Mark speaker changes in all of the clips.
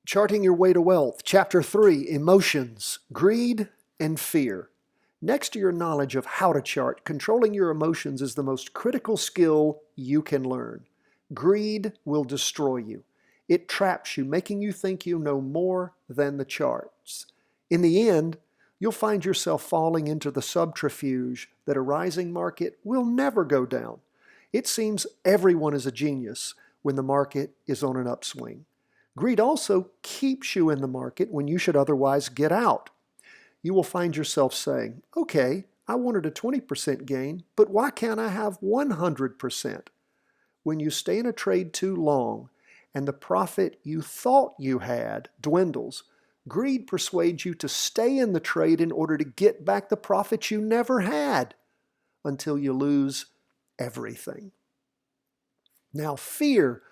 Speaker 1: Charting Your Way to Wealth, Chapter 3, Emotions, Greed, and Fear. Next to your knowledge of how to chart, controlling your emotions is the most critical skill you can learn. Greed will destroy you. It traps you, making you think you know more than the charts. In the end, you'll find yourself falling into the subterfuge that a rising market will never go down. It seems everyone is a genius when the market is on an upswing. Greed also keeps you in the market when you should otherwise get out. You will find yourself saying, okay, I wanted a 20% gain, but why can't I have 100%? When you stay in a trade too long and the profit you thought you had dwindles, greed persuades you to stay in the trade in order to get back the profit you never had until you lose everything. Now, fear,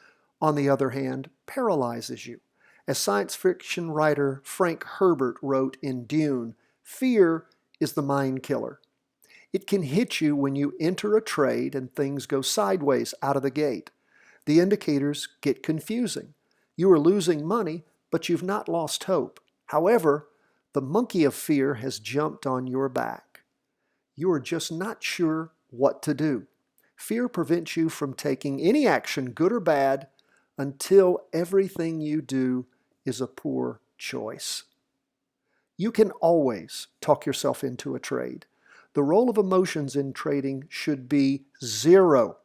Speaker 1: on the other hand, paralyzes you. As science fiction writer Frank Herbert wrote in Dune, fear is the mind killer. It can hit you when you enter a trade and things go sideways out of the gate. The indicators get confusing. You are losing money, but you've not lost hope. However, the monkey of fear has jumped on your back. You are just not sure what to do. Fear prevents you from taking any action, good or bad, until everything you do is a poor choice. You can always talk yourself into a trade. The role of emotions in trading should be zero.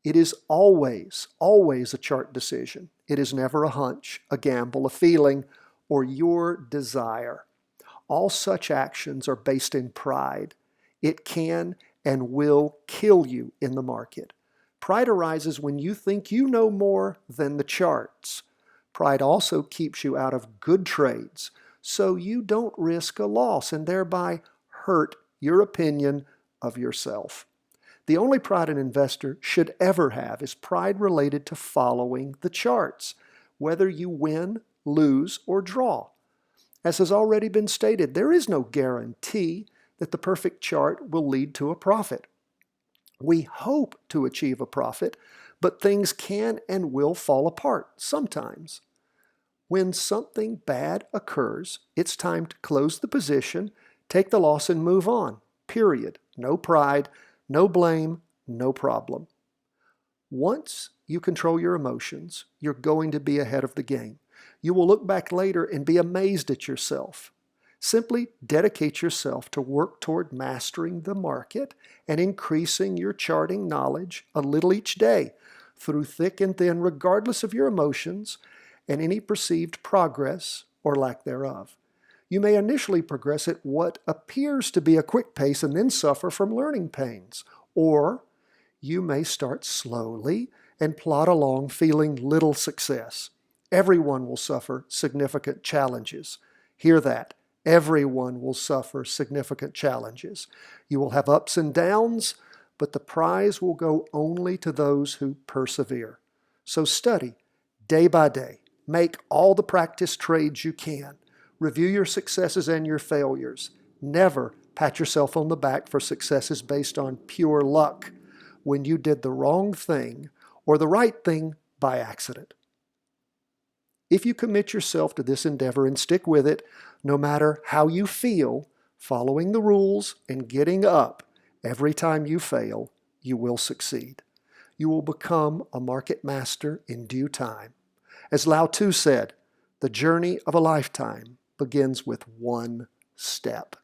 Speaker 1: It is always a chart decision. It is never a hunch, a gamble, a feeling, or your desire. All such actions are based in pride. It can and will kill you in the market. Pride arises when you think you know more than the charts. Pride also keeps you out of good trades, so you don't risk a loss and thereby hurt your opinion of yourself. The only pride an investor should ever have is pride related to following the charts, whether you win, lose, or draw. As has already been stated, there is no guarantee that the perfect chart will lead to a profit. We hope to achieve a profit, but things can and will fall apart sometimes. When something bad occurs, it's time to close the position, take the loss, and move on. Period. No pride, no blame, no problem. Once you control your emotions, you're going to be ahead of the game. You will look back later and be amazed at yourself. Simply dedicate yourself to work toward mastering the market and increasing your charting knowledge a little each day, through thick and thin, regardless of your emotions and any perceived progress or lack thereof. You may initially progress at what appears to be a quick pace and then suffer from learning pains, or you may start slowly and plod along feeling little success. Everyone will suffer significant challenges. Hear that. Everyone will suffer significant challenges. You will have ups and downs, but the prize will go only to those who persevere. So study day by day. Make all the practice trades you can. Review your successes and your failures. Never pat yourself on the back for successes based on pure luck when you did the wrong thing or the right thing by accident. If you commit yourself to this endeavor and stick with it, no matter how you feel, following the rules and getting up every time you fail, you will succeed. You will become a market master in due time. As Lao Tzu said, the journey of a lifetime begins with one step.